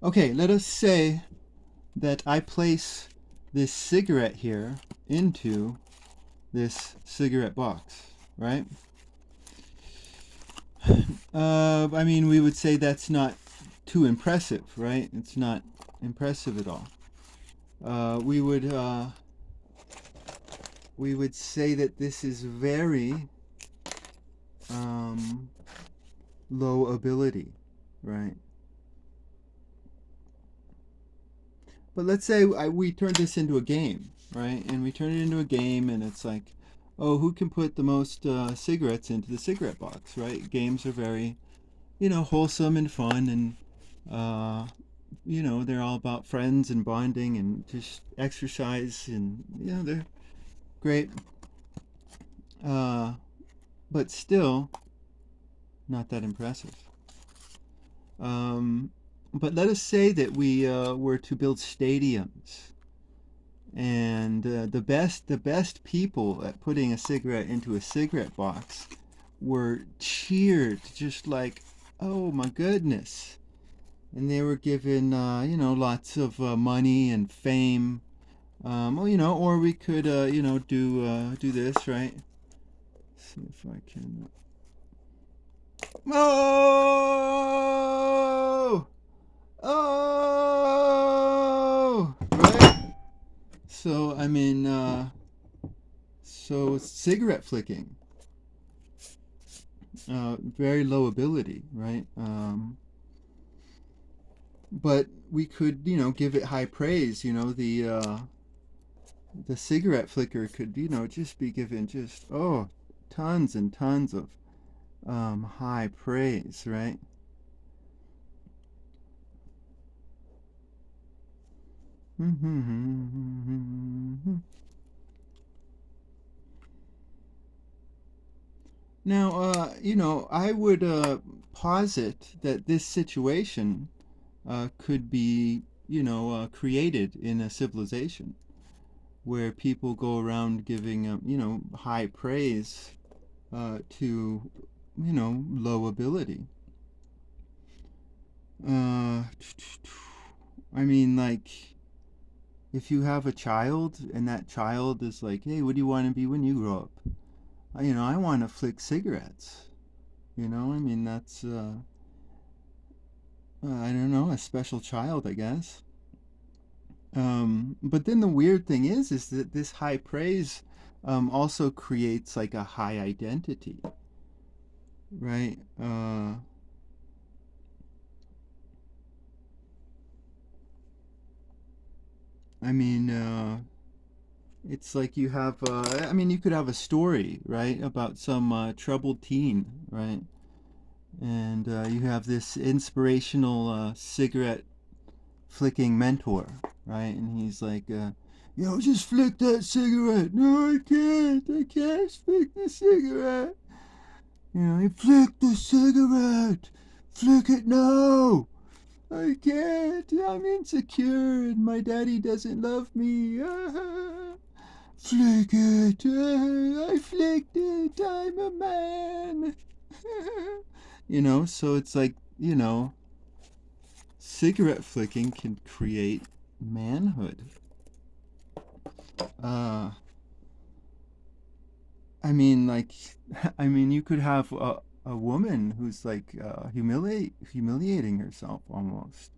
Okay, let us say that I place this cigarette here into this cigarette box, right? I mean, we would say that's not too impressive, right? It's not impressive at all. Uh, we would uh, we would say that this is very um, low ability, right? But let's say we turn this into a game, right? And we turn it into a game, and it's like, oh, who can put the most cigarettes into the cigarette box, right? Games are very, wholesome and fun, and they're all about friends and bonding and just exercise, and they're great. Uh, but still, not that impressive. Um, but let us say that we were to build stadiums, and the best people at putting a cigarette into a cigarette box were cheered, just like, oh my goodness, and they were given lots of money and fame. Well, or we could do this, right? See if I can. Oh, oh, right. So I mean, so cigarette flicking, very low ability, right? But we could, give it high praise. The cigarette flicker could, just be given just tons and tons of high praise, right? Now, I would posit that this situation could be, created in a civilization where people go around giving, high praise to, low ability. Uh, I mean, like, if you have a child and that child is like, hey, what do you want to be when you grow up? I want to flick cigarettes. I mean, that's, I don't know, a special child, I guess. But then the weird thing is that this high praise also creates like a high identity, right? I mean, it's like you have, I mean, you could have a story, right, about some troubled teen, right? And you have this inspirational cigarette flicking mentor, right? And he's like, just flick that cigarette. No, I can't flick the cigarette. Flick the cigarette. Flick it now. I can't. I'm insecure and my daddy doesn't love me. Flick it. I flicked it. I'm a man. So it's like, cigarette flicking can create manhood. Uh, I mean, like, I mean, you could have a woman who's like humiliating herself almost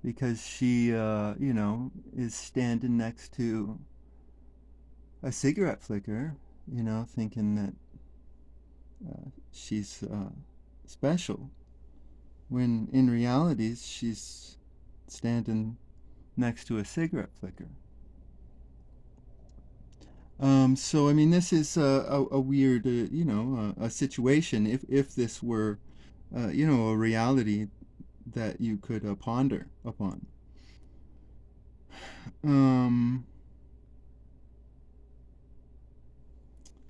because she, is standing next to a cigarette flicker, thinking that she's special, when in reality she's standing next to a cigarette flicker. So I mean, this is a weird, a situation. If this were, a reality that you could ponder upon. Um,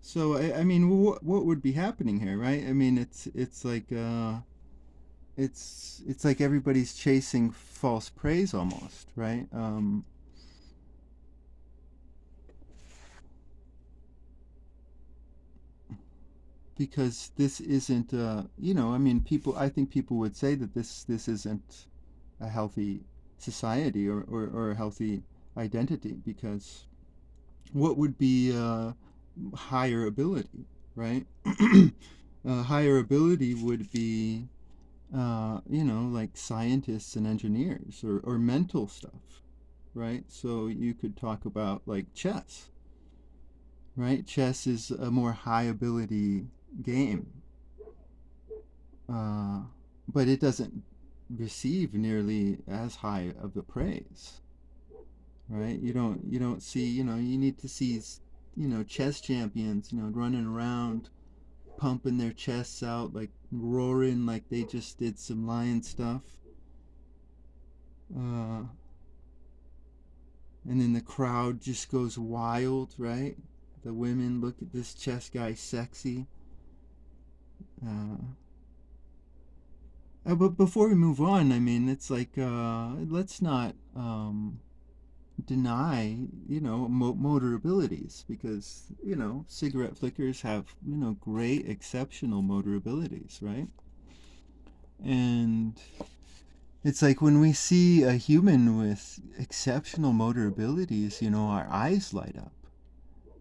so I mean, what would be happening here, right? I mean, it's like it's like everybody's chasing false praise almost, right? Because this isn't, I mean, people. I think people would say that this isn't. a healthy society, or a healthy identity, because what would be higher ability, right? Higher ability would be, like scientists and engineers, or mental stuff, right? So you could talk about like chess, right? Chess is a more high ability game, uh, but it doesn't receive nearly as high of the praise, right? You don't see, you need to see, chess champions, running around pumping their chests out, like roaring like they just did some lion stuff. Uh, and then the crowd just goes wild, right? The women look at this chess guy sexy. Uh, but before we move on, I mean, it's like, let's not deny, motor abilities, because, cigarette flickers have, great, exceptional motor abilities, right? And it's like when we see a human with exceptional motor abilities, our eyes light up.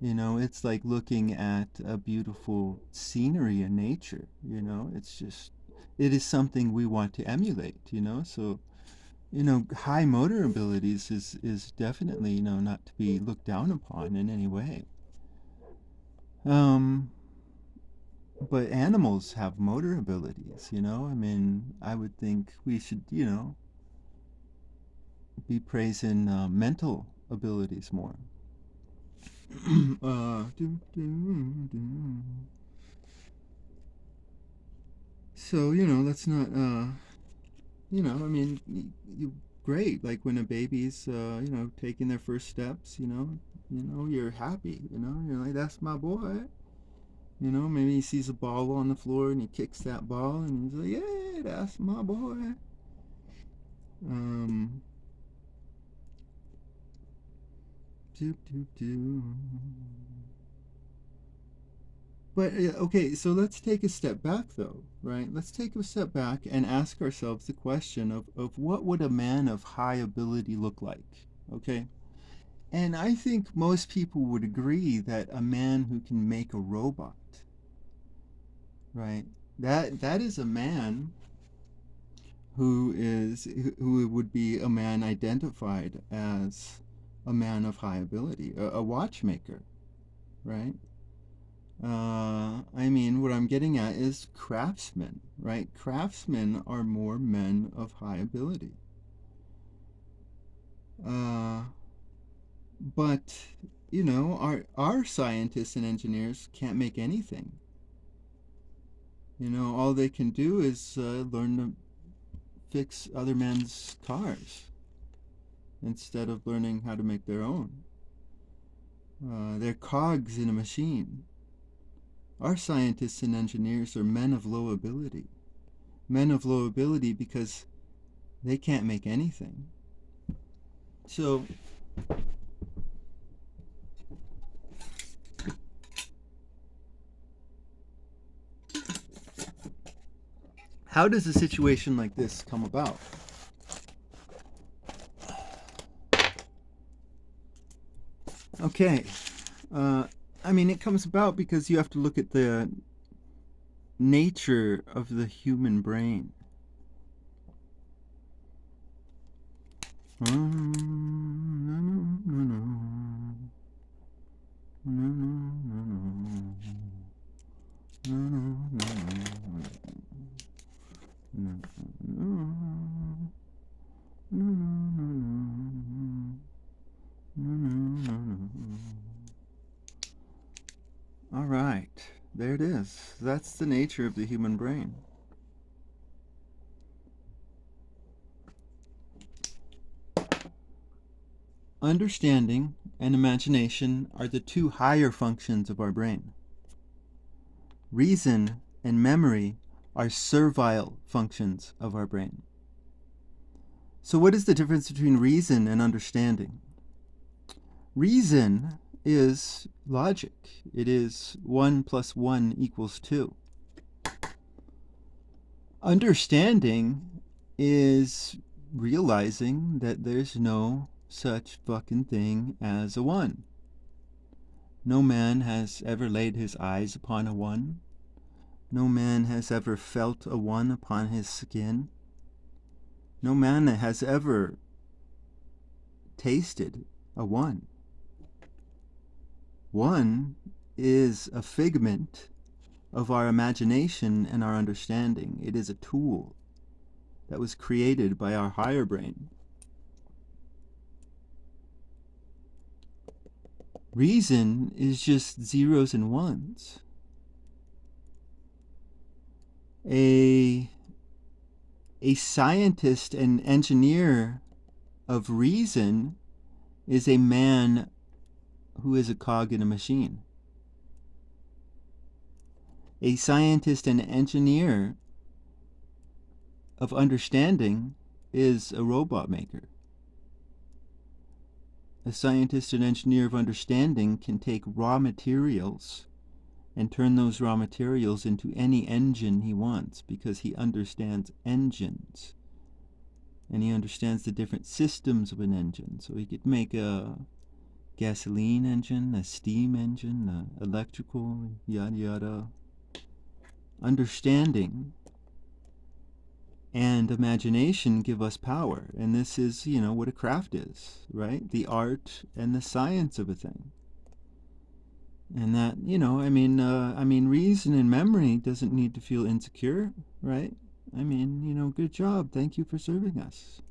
It's like looking at a beautiful scenery in nature, it's just, it is something we want to emulate, so, high motor abilities is definitely, not to be looked down upon in any way. Um, but animals have motor abilities, I mean, I would think we should, be praising mental abilities more. So, that's not, I mean, great. Like when a baby's, taking their first steps, you're happy, you're like, that's my boy. Maybe he sees a ball on the floor and he kicks that ball and he's like, yeah, that's my boy. Um, Doop, doop, doop. But okay, so let's take a step back, though, right? Let's take a step back and ask ourselves the question of what would a man of high ability look like, okay? And I think most people would agree that a man who can make a robot, right? That is a man who would be a man identified as a man of high ability, a watchmaker, right? I mean, what I'm getting at is craftsmen, right? Craftsmen are more men of high ability. Uh, but our scientists and engineers can't make anything. All they can do is learn to fix other men's cars instead of learning how to make their own. They're cogs in a machine. Our scientists and engineers are men of low ability. Men of low ability because they can't make anything. So, how does a situation like this come about? Okay, I mean, it comes about because you have to look at the nature of the human brain. All right, there it is. That's the nature of the human brain. Understanding and imagination are the two higher functions of our brain. Reason and memory are servile functions of our brain. So what is the difference between reason and understanding? Reason is logic. It is 1 plus 1 equals 2. Understanding is realizing that there's no such fucking thing as a one. No man has ever laid his eyes upon a one. No man has ever felt a one upon his skin. No man has ever tasted a one. One is a figment of our imagination and our understanding. It is a tool that was created by our higher brain. Reason is just zeros and ones. A scientist and engineer of reason is a man who is a cog in a machine. A scientist and engineer of understanding is a robot maker. A scientist and engineer of understanding can take raw materials and turn those raw materials into any engine he wants, because he understands engines. And he understands the different systems of an engine. So he could make a gasoline engine, a steam engine, a electrical, yada yada. Understanding and imagination give us power. And this is, what a craft is, right? The art and the science of a thing. And that, reason and memory doesn't need to feel insecure, right? Good job. Thank you for serving us.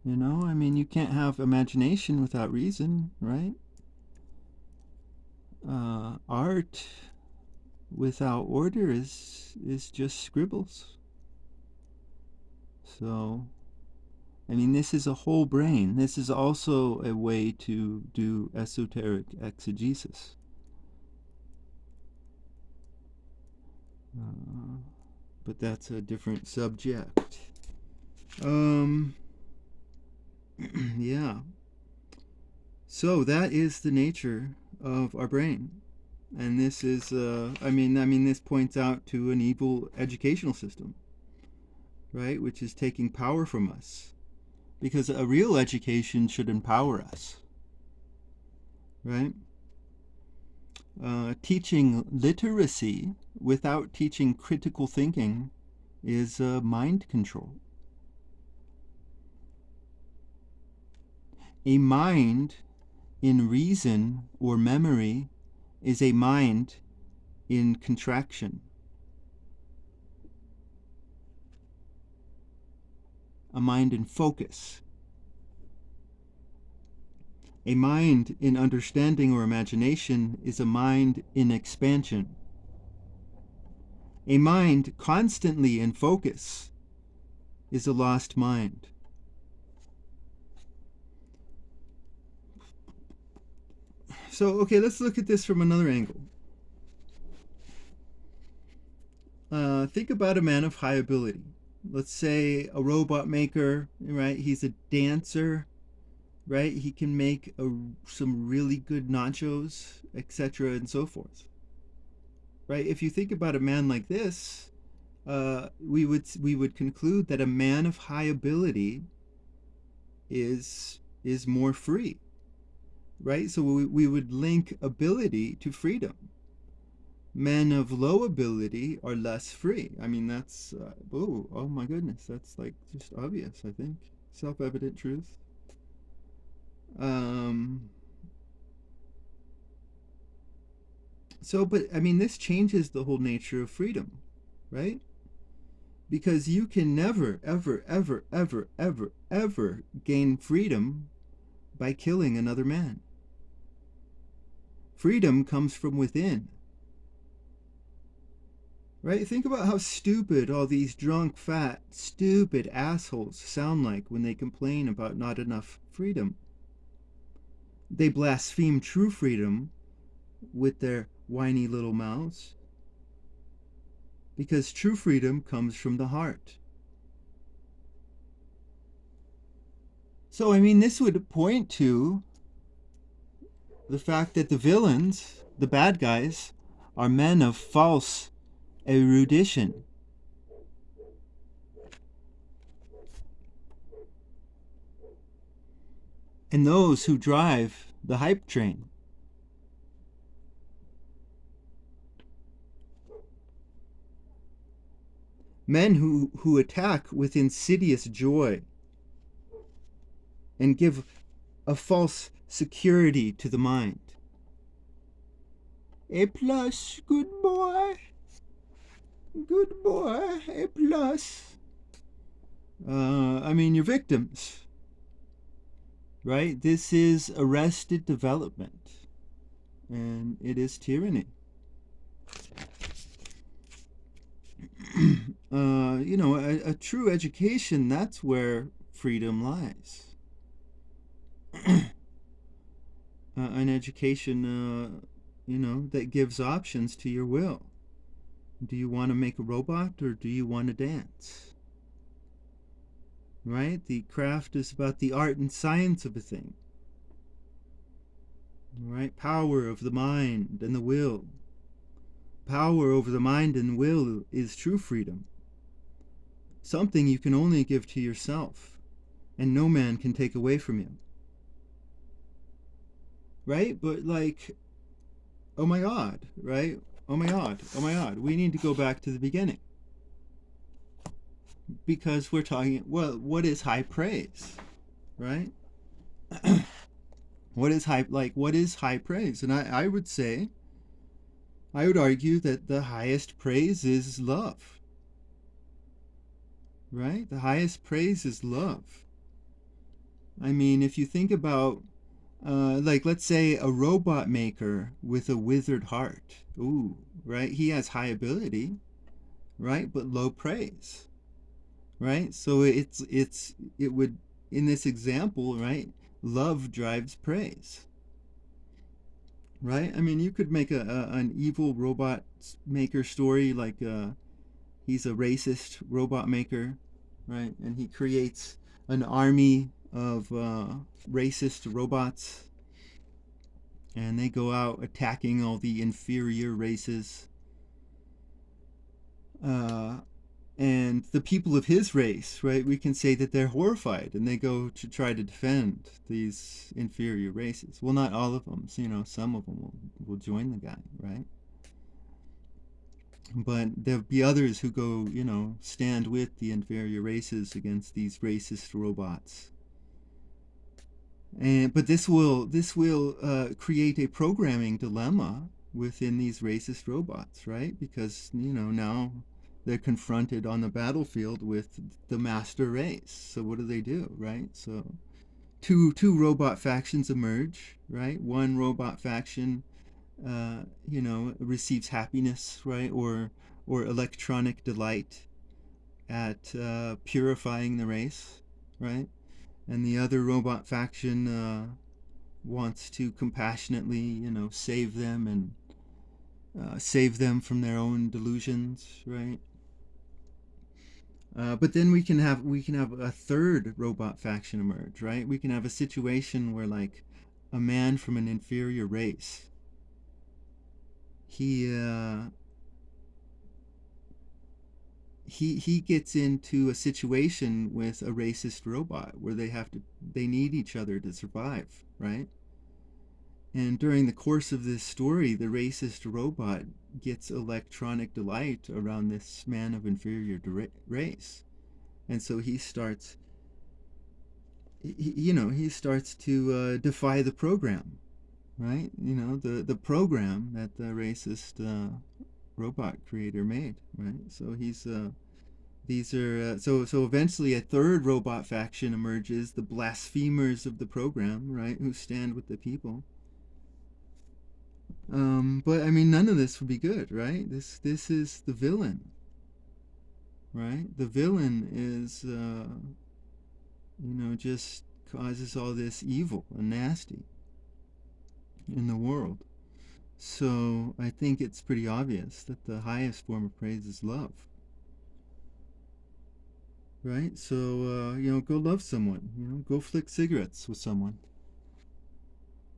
You can't have imagination without reason, right? Art without order is just scribbles. So, this is a whole brain. This is also a way to do esoteric exegesis. But that's a different subject. Yeah. So that is the nature of our brain. And this is, this points out to an evil educational system, right? Which is taking power from us. Because a real education should empower us, right? Teaching literacy without teaching critical thinking is mind control. A mind in reason or memory is a mind in contraction. A mind in focus. A mind in understanding or imagination is a mind in expansion. A mind constantly in focus is a lost mind. So, okay, let's look at this from another angle. Think about a man of high ability. Let's say a robot maker, right? He's a dancer, right? He can make some really good nachos, etc., and so forth. Right? If you think about a man like this, we would conclude that a man of high ability is more free, right? So we would link ability to freedom. Men of low ability are less free. That's oh my goodness, that's like just obvious. I think self-evident truth. So, but this changes the whole nature of freedom, right? Because you can never, ever, ever, ever, ever, ever gain freedom by killing another man. Freedom comes from within. Right? Think about how stupid all these drunk, fat, stupid assholes sound like when they complain about not enough freedom. They blaspheme true freedom with their whiny little mouths. Because true freedom comes from the heart. So, this would point to the fact that the villains, the bad guys, are men of false erudition. and those who drive the hype train. Men who attack with insidious joy and give a false security to the mind. A plus, good boy. Good boy, A plus. I mean, you're victims, right? This is arrested development, and it is tyranny. A true education, that's where freedom lies. An education, that gives options to your will. Do you want to make a robot or do you want to dance? Right? The craft is about the art and science of a thing. Right? Power of the mind and the will. Power over the mind and will is true freedom. Something you can only give to yourself, and no man can take away from you. Right? But oh my God, right? Oh my God, we need to go back to the beginning. Because we're talking, well, what is high praise, right? What is high praise? And I would say, I would argue that the highest praise is love, right? The highest praise is love. I mean, if you think about, let's say a robot maker with a withered heart. Ooh, right? He has high ability, right? But low praise, right? So it would, in this example, right? Love drives praise, right? I mean, you could make an evil robot maker story he's a racist robot maker, right? And he creates an army of racist robots, and they go out attacking all the inferior races. And the people of his race, right, we can say that they're horrified and they go to try to defend these inferior races. Well, not all of them. So, some of them will join the guy, right? But there'll be others who go, stand with the inferior races against these racist robots. But this will create a programming dilemma within these racist robots, right? Because now they're confronted on the battlefield with the master race. So what do, right? So two robot factions emerge, right? One robot faction, receives happiness, right, or electronic delight at purifying the race, right? And the other robot faction wants to compassionately, save them and save them from their own delusions, right? But then we can have a third robot faction emerge, right? We can have a situation where a man from an inferior race, he gets into a situation with a racist robot where they need each other to survive, right? And during the course of this story, the racist robot gets electronic delight around this man of inferior race. And so he starts to defy the program, right? The program that the racist robot creator made, right? So so eventually a third robot faction emerges, the blasphemers of the program, right, who stand with the people. But I mean, none of this would be good, right? This is the villain, right? The villain is, just causes all this evil and nasty in the world. So I think it's pretty obvious that the highest form of praise is love, right? So go love someone, go flick cigarettes with someone.